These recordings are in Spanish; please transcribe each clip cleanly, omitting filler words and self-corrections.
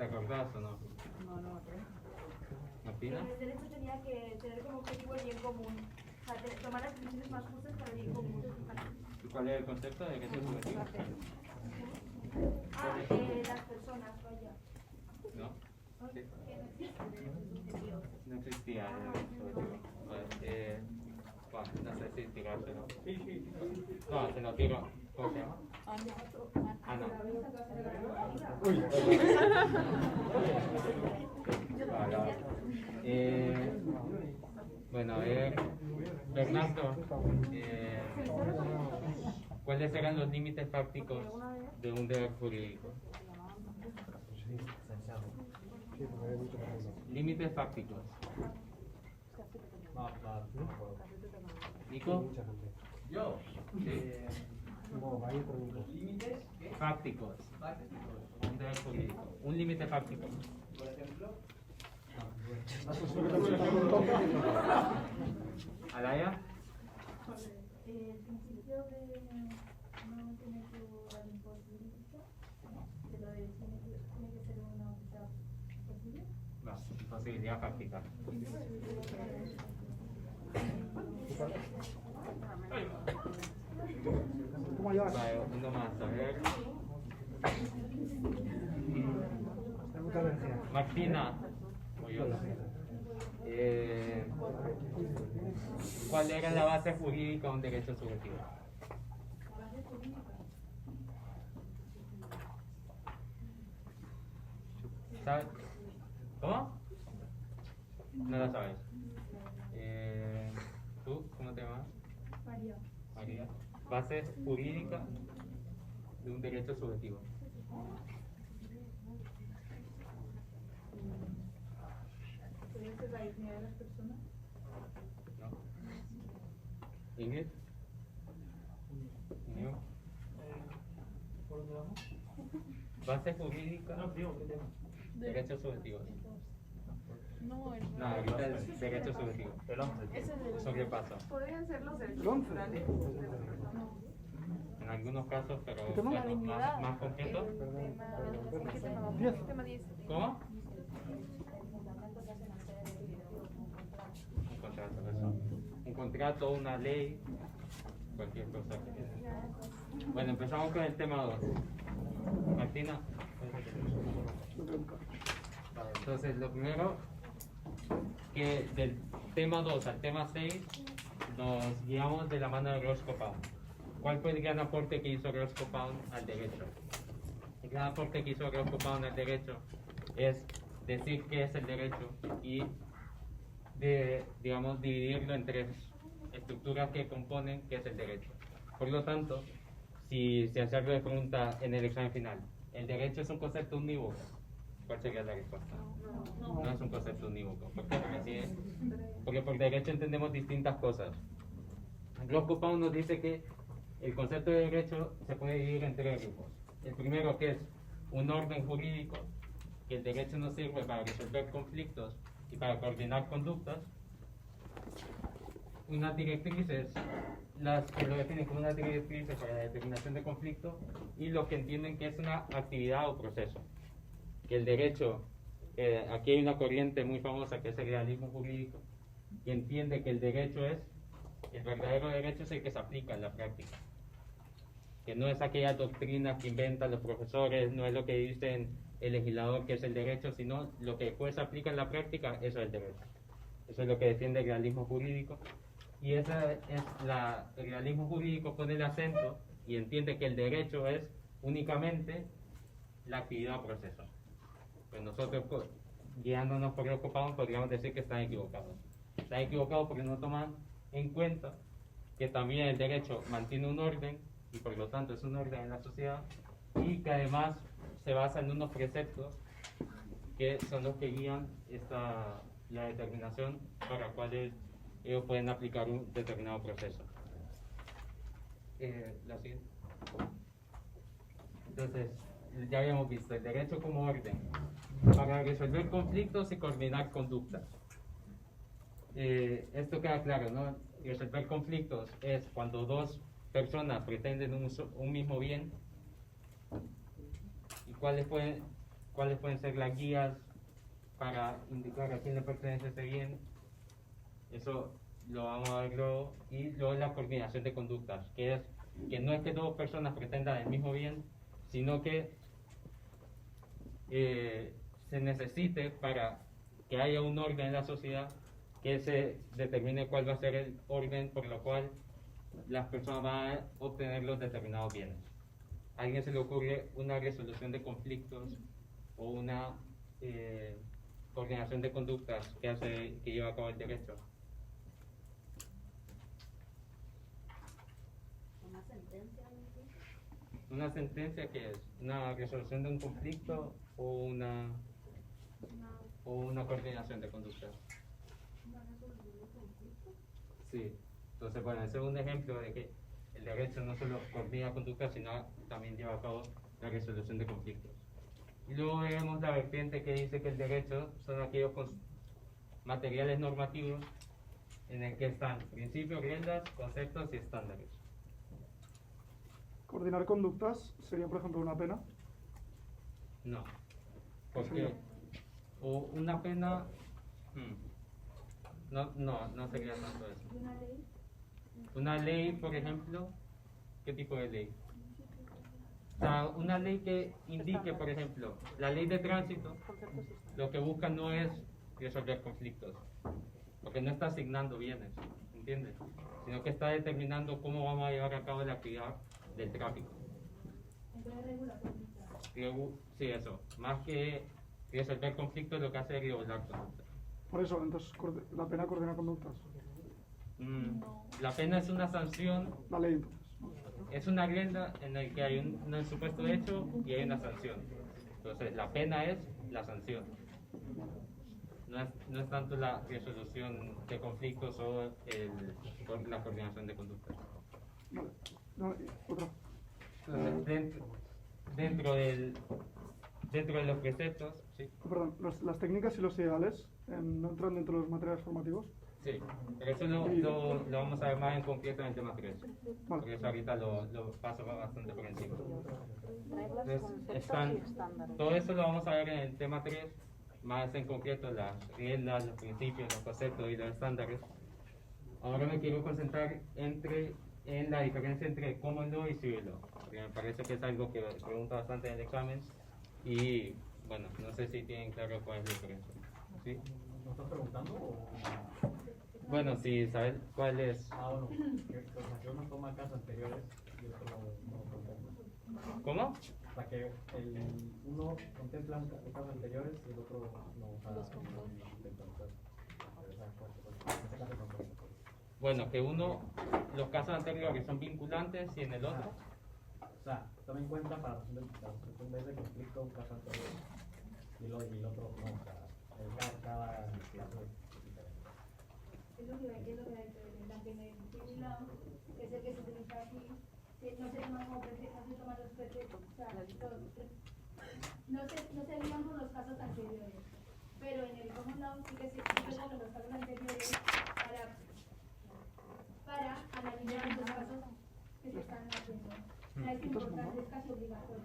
¿Te acordás o no? No, no, ¿qué? ¿Martina? El derecho tenía que tener como objetivo el bien común. O sea, tomar las decisiones más justas para el bien común. ¿Y cuál es el concepto de derecho subjetivo? Las personas, vaya. ¿No? Sí. No existía el derecho subjetivo. Bueno, no sé si tirárselo. No, se lo tiro. ¿Cómo se llama? Ana. Vale. Bueno, Fernando, ¿cuáles eran los límites prácticos de un deber jurídico? Límites prácticos. ¿Nico? Yo. ¿Límites prácticos? Un deber jurídico. Un límite práctico. Por ejemplo. ¿Alaya? El principio de no tener que dar imposibilidad, pero tiene que ser una oferta posible. No, imposibilidad práctica. Vale, uno más, a ver. Martina, o yo. ¿Cuál era la base jurídica de un derecho subjetivo? ¿Sabes? ¿Cómo? No lo sabes. ¿Tú? ¿Cómo te llamas? María. María. Base jurídica de un derecho subjetivo. ¿Podría ser la dignidad de las personas? ¿No? ¿Ingrid? ¿Niño? ¿Por dónde vamos? Base jurídica. No, digo, ¿qué tema? Derechos subjetivos. No, el No, ahorita es derecho subjetivo. El 11. ese es el... ¿Eso qué pasa? Podrían ser los derechos ¿El 11? naturales. En algunos casos, pero ¿Qué tema? La bueno, dignidad. más concreto. El tema... ¿Qué tema vamos? 10. Tema 10. ¿Cómo? Un contrato, eso. Un contrato, una ley, cualquier cosa. Bueno, empezamos con el tema 2. Martina. Vale, entonces, lo primero, que del tema 2 al tema 6 nos guiamos de la mano de Roscoe Pound. ¿Cuál fue el gran aporte que hizo Roscoe Pound al derecho? El gran aporte que hizo Roscoe Pound al derecho es decir qué es el derecho y digamos, dividirlo en tres estructuras que componen qué es el derecho. Por lo tanto, si hacerlo de pregunta en el examen final, ¿el derecho es un concepto unívoco? ¿Cuál sería la respuesta? No es un concepto unívoco. ¿Por qué? Porque por derecho entendemos distintas cosas. Roscoe Pound nos dice que el concepto de derecho se puede dividir en tres grupos. El primero, que es un orden jurídico, que el derecho nos sirve para resolver conflictos y para coordinar conductas. Unas directrices, las que lo definen como unas directrices para la determinación de conflictos, y lo que entienden que es una actividad o proceso. Que el derecho, aquí hay una corriente muy famosa que es el realismo jurídico, y entiende que el derecho es, el verdadero derecho es el que se aplica en la práctica. Que no es aquella doctrina que inventan los profesores, no es lo que dicen el legislador que es el derecho, sino lo que después se aplica en la práctica, eso es el derecho. Eso es lo que defiende el realismo jurídico. Y el realismo jurídico pone el acento y entiende que el derecho es únicamente la actividad o proceso. Pues nosotros, guiándonos por Roscoe Pound, podríamos decir que están equivocados. Están equivocados porque no toman en cuenta que también el derecho mantiene un orden y por lo tanto es un orden en la sociedad, y que además se basa en unos preceptos que son los que guían la determinación para cuales ellos pueden aplicar un determinado proceso. La siguiente. Entonces, ya habíamos visto el derecho como orden para resolver conflictos y coordinar conductas. Esto queda claro, ¿no? Resolver conflictos es cuando dos personas pretenden un mismo bien. ¿Y cuáles pueden cuáles pueden ser las guías para indicar a quién le pertenece ese bien. Eso lo vamos a ver luego. Y luego la coordinación de conductas, que no es que dos personas pretendan el mismo bien, sino que se necesite para que haya un orden en la sociedad, que se determine cuál va a ser el orden por lo cual las personas van a obtener los determinados bienes. ¿A alguien se le ocurre una resolución de conflictos o una coordinación de conductas que lleva a cabo el derecho? Una sentencia, ¿no? ¿Una sentencia que es? ¿Una resolución de un conflicto o una coordinación de conductas? ¿Una resolución de conflicto? Sí. Entonces, bueno, ese es un ejemplo de que el derecho no solo coordina conductas, sino también lleva a cabo la resolución de conflictos. Y luego vemos la vertiente que dice que el derecho son aquellos materiales normativos en el que están principios, reglas, conceptos y estándares. Coordinar conductas sería, por ejemplo, una pena. No. Porque o una pena... No sería tanto eso. ¿Y una ley? Una ley, por ejemplo, ¿qué tipo de ley? O sea, una ley que indique, por ejemplo, la ley de tránsito, lo que busca no es resolver conflictos, porque no está asignando bienes, ¿entiendes? Sino que está determinando cómo vamos a llevar a cabo la actividad del tráfico. Entonces regula conducta. Sí, eso. Más que resolver conflictos, lo que hace es regular conductas. Por eso, entonces, la pena coordina conductas. La pena es una sanción, La ley, entonces. es una regla en la que hay un supuesto hecho y hay una sanción. Entonces, la pena es la sanción. No es tanto la resolución de conflictos o la coordinación de conductas. Vale. No, otra. Entonces, dentro de los preceptos, ¿sí? Perdón, las técnicas y los ideales no entran dentro de los materiales formativos. Sí, pero eso lo vamos a ver más en concreto en el tema 3. Porque eso ahorita lo paso bastante por encima. Entonces, todo eso lo vamos a ver en el tema 3, más en concreto las reglas, los principios, los conceptos y los estándares. Ahora me quiero concentrar en la diferencia entre common law y civil law, porque me parece que es algo que pregunta bastante en el examen y bueno, no sé si tienen claro cuál es la diferencia. ¿Sí? ¿No estás preguntando o...? Bueno, si sabes cuál es. Bueno, que uno toma casas anteriores y otro no contempla. ¿Cómo? O sea, que uno contempla casas anteriores y el otro no contempla. Bueno, que los casos anteriores son vinculantes y en el otro. O sea, toma en cuenta para la resolución de ese conflicto un caso anterior y el otro no. O sea, cada caso es diferente. Es lo que hay que también en el civil law, es el que se utiliza aquí, que no se toman como no se toman los preceptos, o sea, no se guían por los casos anteriores, pero en el common law sí que se toman los casos anteriores para analizar los casos que se están haciendo. O sea, es importante, es casi obligatorio.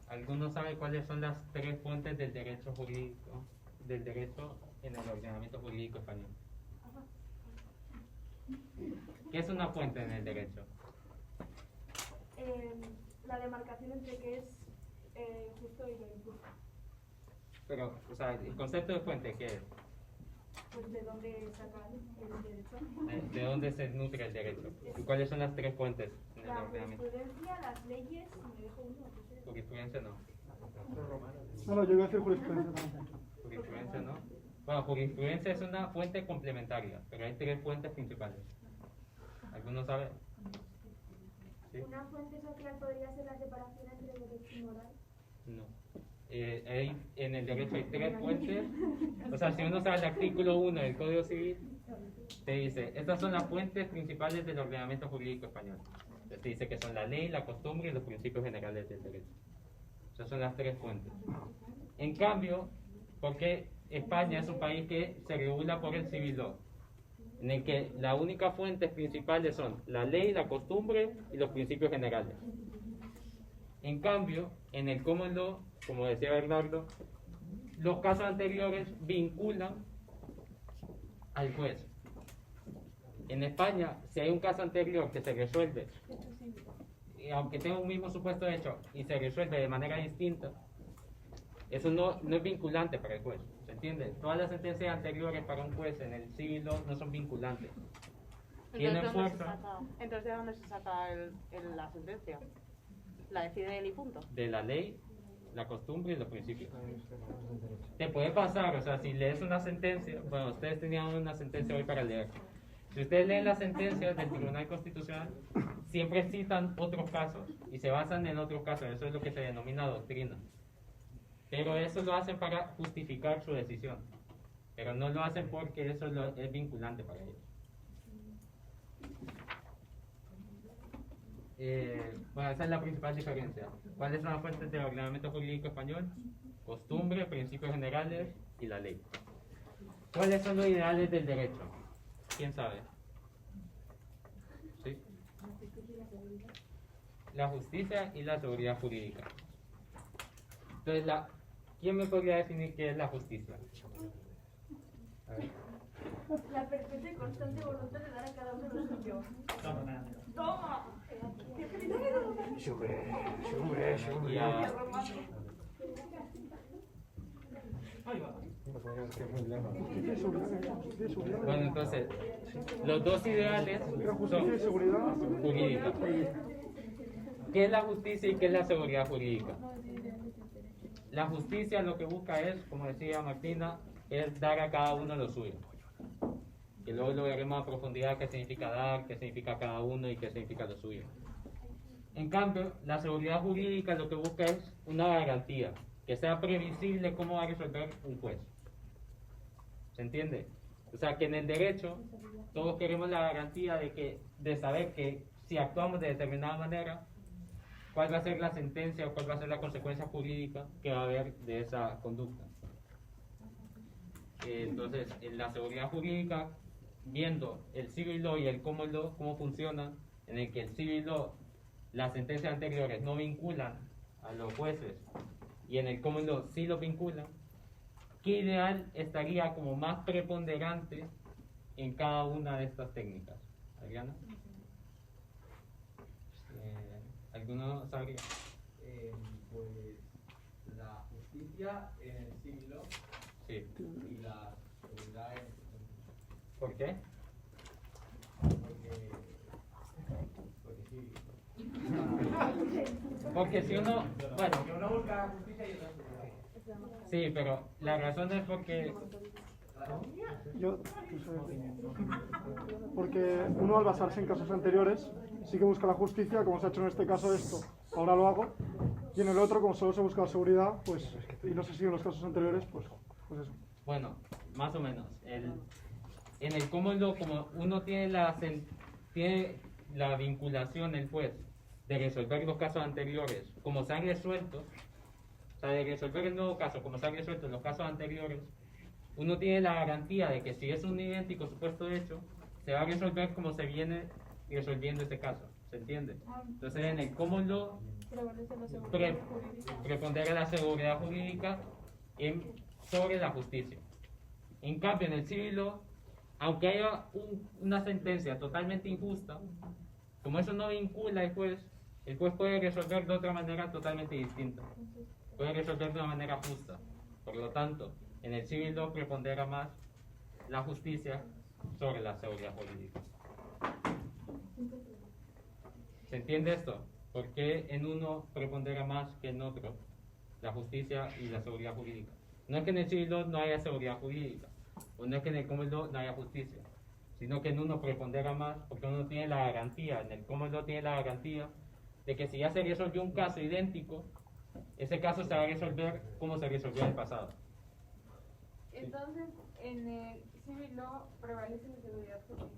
¿Alguno sabe cuáles son las tres fuentes del derecho jurídico, del derecho en el ordenamiento jurídico español? ¿Qué es una fuente en el derecho? La demarcación entre qué es justo y lo injusto. Pero, o sea, el concepto de fuente, ¿qué es? Pues de dónde sacan el derecho. ¿De dónde se nutre el derecho? ¿Y cuáles son las tres fuentes en el La ordenamiento? jurisprudencia, las leyes, y me dejo uno. Pues, Jurisprudencia no. No, yo iba a decir jurisprudencia también. Jurisprudencia no. Bueno, jurisprudencia es una fuente complementaria, pero hay tres fuentes principales. ¿Alguno sabe? ¿Sí? Una fuente social podría ser la separación entre derecho y moral. No. En el derecho hay tres fuentes. O sea, si uno sabe el artículo 1 del Código Civil, te dice, estas son las fuentes principales del ordenamiento jurídico español. Entonces te dice que son la ley, la costumbre y los principios generales del derecho. Esas son las tres fuentes. En cambio, porque España es un país que se regula por el civil law, en el que las únicas fuentes principales son la ley, la costumbre y los principios generales. En cambio, en el common law, como decía Bernardo, los casos anteriores vinculan al juez. En España, si hay un caso anterior que se resuelve, y aunque tenga un mismo supuesto de hecho y se resuelve de manera distinta, eso no es vinculante para el juez. ¿Se entiende? Todas las sentencias anteriores para un juez en el civil law no son vinculantes. Tienen fuerza Entonces, ¿de dónde se saca la sentencia? ¿La decide él y punto? de la ley, la costumbre y los principios. Te puede pasar, o sea, si lees una sentencia, bueno, ustedes tenían una sentencia hoy para leer. Si ustedes leen las sentencias del Tribunal Constitucional, siempre citan otros casos y se basan en otros casos. Eso es lo que se denomina doctrina. Pero eso lo hacen para justificar su decisión. Pero no lo hacen porque eso es vinculante para ellos. Bueno, esa es la principal diferencia. ¿Cuáles son las fuentes del ordenamiento jurídico español? Costumbre, principios generales y la ley. ¿Cuáles son los ideales del derecho? ¿Quién sabe? ¿Sí? La justicia y la seguridad jurídica. Entonces, ¿quién me podría definir qué es la justicia? A ver. La perpetua y constante voluntad de dar a cada uno lo suyo. ¡Toma! Y a- Justicia y seguridad. Justicia y seguridad. bueno, entonces, los dos ideales Era justicia y son seguridad. jurídica. ¿Qué es la justicia y qué es la seguridad jurídica? La justicia lo que busca es, como decía Martina, es dar a cada uno lo suyo. Que luego lo veremos a profundidad qué significa dar, qué significa cada uno y qué significa lo suyo. En cambio, la seguridad jurídica lo que busca es una garantía, que sea previsible cómo va a resolver un juez. ¿Se entiende? O sea, que en el derecho todos queremos la garantía de saber que si actuamos de determinada manera, cuál va a ser la sentencia o cuál va a ser la consecuencia jurídica que va a haber de esa conducta. Entonces, en la seguridad jurídica, viendo el civil law y el common law, cómo funciona, en el que el civil law, las sentencias anteriores no vinculan a los jueces y en el common law sí los vinculan, ¿qué ideal estaría como más preponderante en cada una de estas técnicas? Adriana. ¿Alguno sabría? Pues la justicia en el civil law Sí. y la seguridad en ¿Por qué? porque sí. Porque si uno, bueno, Porque uno busca justicia y otra seguridad. sí, pero la razón es porque Yo, porque uno al basarse en casos anteriores sí que busca la justicia, como se ha hecho en este caso esto, ahora lo hago, y en el otro, como solo se busca la seguridad, pues, y no se siguen los casos anteriores, pues eso. bueno, más o menos. En el common law, como uno tiene la vinculación, el juez, de resolver los casos anteriores, como se han resuelto, o sea, de resolver el nuevo caso, como se han resuelto los casos anteriores, uno tiene la garantía de que si es un idéntico supuesto hecho, se va a resolver como se viene resolviendo ese caso. ¿Se entiende? Entonces, en el common law, Prevalece la seguridad jurídica. prepondera la seguridad jurídica sobre la justicia. En cambio, en el civil law, aunque haya una sentencia totalmente injusta, como eso no vincula al juez, el juez puede resolver de otra manera totalmente distinta. Puede resolver de una manera justa. Por lo tanto, en el civil law prepondera más la justicia sobre la seguridad jurídica. ¿Se entiende esto? ¿Por qué en uno prepondera más que en otro la justicia y la seguridad jurídica? No es que en el civil law no haya seguridad jurídica, o no es que en el common law no haya justicia, sino que en uno prepondera más porque uno tiene la garantía, en el common law tiene la garantía de que si ya se resolvió un caso idéntico, ese caso se va a resolver como se resolvió en el pasado. Entonces, en el civil law prevalece la seguridad jurídica.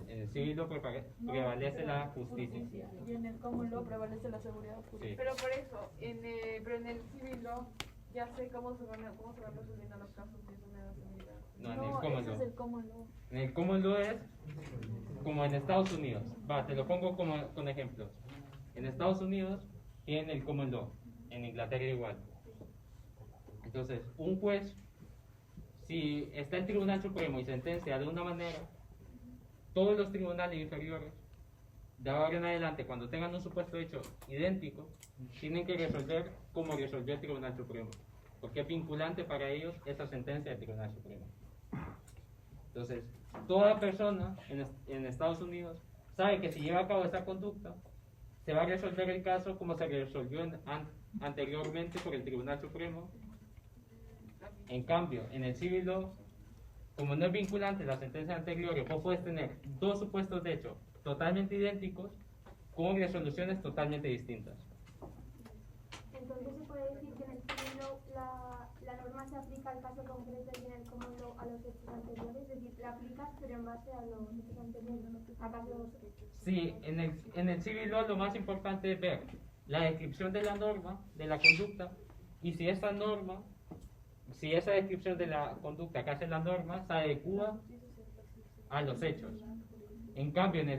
En el civil law prevalece la justicia. Y en el common law prevalece la seguridad jurídica. Sí. Pero por eso, pero en el civil law ya sé cómo se van resolviendo los casos y eso me da seguridad. No, en el common ese es law. el common law. En el common law es como en Estados Unidos. Va, te lo pongo con ejemplos. En Estados Unidos tienen el common law, en Inglaterra igual. Entonces, un juez, si está el Tribunal Supremo y sentencia de una manera, todos los tribunales inferiores, de ahora en adelante, cuando tengan un supuesto hecho idéntico, tienen que resolver como resolvió el Tribunal Supremo, porque es vinculante para ellos esa sentencia del Tribunal Supremo. Entonces, toda persona en Estados Unidos sabe que si lleva a cabo esa conducta, se va a resolver el caso como se resolvió anteriormente por el Tribunal Supremo. En cambio, en el civil law, como no es vinculante la sentencia anterior, vos puedes tener dos supuestos de hecho totalmente idénticos con resoluciones totalmente distintas. Entonces se puede decir que en el civil law la norma se aplica al caso concreto y en el common law a los hechos anteriores, es decir, la aplicas pero en base a los hechos anteriores, a casos. Sí, en el civil law lo más importante es ver la descripción de la norma, de la conducta, y si esa norma, si esa descripción de la conducta que hace la norma se adecua a los hechos. En cambio, en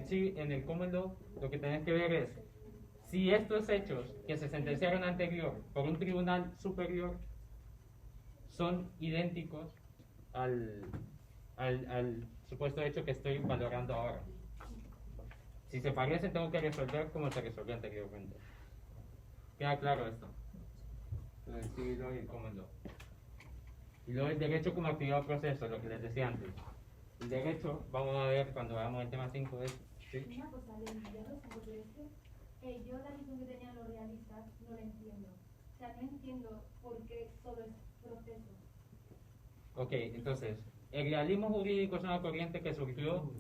el common law, lo que tenés que ver es si estos hechos que se sentenciaron anterior por un tribunal superior son idénticos al supuesto hecho que estoy valorando ahora. Si se parecen, tengo que resolver como se resolvió anteriormente. ¿Queda claro esto? El civil law y el common law. Y luego el derecho como actividad o proceso, lo que les decía antes. El derecho, vamos a ver cuando veamos el tema 5, es... ¿sí? Una cosa, porque es que yo la visión que tenían los realistas no la entiendo. O sea, no entiendo por qué todo es proceso. Ok, entonces, el realismo jurídico es una corriente que surgió,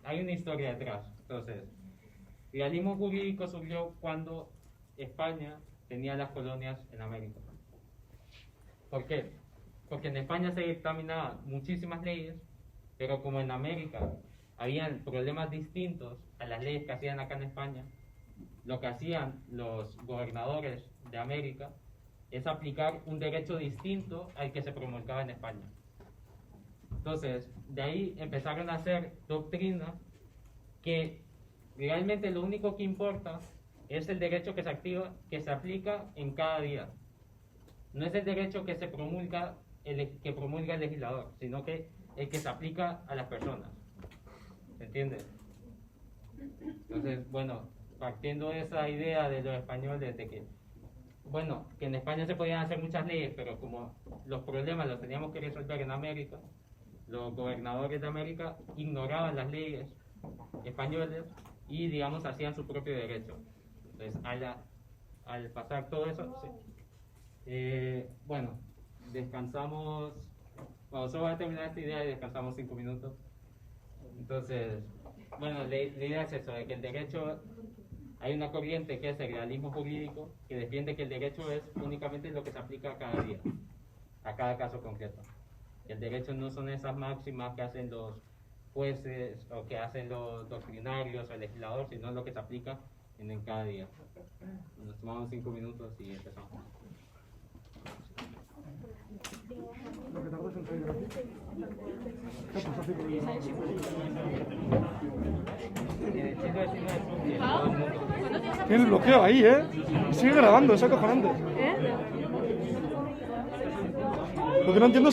hay una historia detrás. Entonces, el realismo jurídico surgió cuando España tenía las colonias en América. ¿Por qué? Porque en España se dictaminaban muchísimas leyes, pero como en América habían problemas distintos a las leyes que hacían acá en España, lo que hacían los gobernadores de América es aplicar un derecho distinto al que se promulgaba en España. Entonces, de ahí empezaron a hacer doctrinas que realmente lo único que importa es el derecho que se aplica en cada día. No es el derecho que se promulga, que promulga el legislador, sino que el que se aplica a las personas. ¿Se entiende? Entonces, bueno, partiendo de esa idea de los españoles de que, bueno, que en España se podían hacer muchas leyes, pero como los problemas los teníamos que resolver en América, los gobernadores de América ignoraban las leyes españolas y, digamos, hacían su propio derecho. Entonces, al pasar todo eso, sí. Bueno, descansamos, bueno, solo voy a terminar esta idea y descansamos 5 minutos. Entonces, bueno, la idea es eso, de que el derecho, hay una corriente que es el realismo jurídico, que defiende que el derecho es únicamente lo que se aplica cada día, a cada caso concreto. El derecho no son esas máximas que hacen los jueces o que hacen los doctrinarios o el legislador, sino lo que se aplica en cada día. Nos tomamos 5 minutos y empezamos. Lo que tardas en salir aquí. ¿Qué pasa, así Tiene el bloqueo ahí, ¿eh? Sigue grabando, es acojonante. Lo que no entiendo es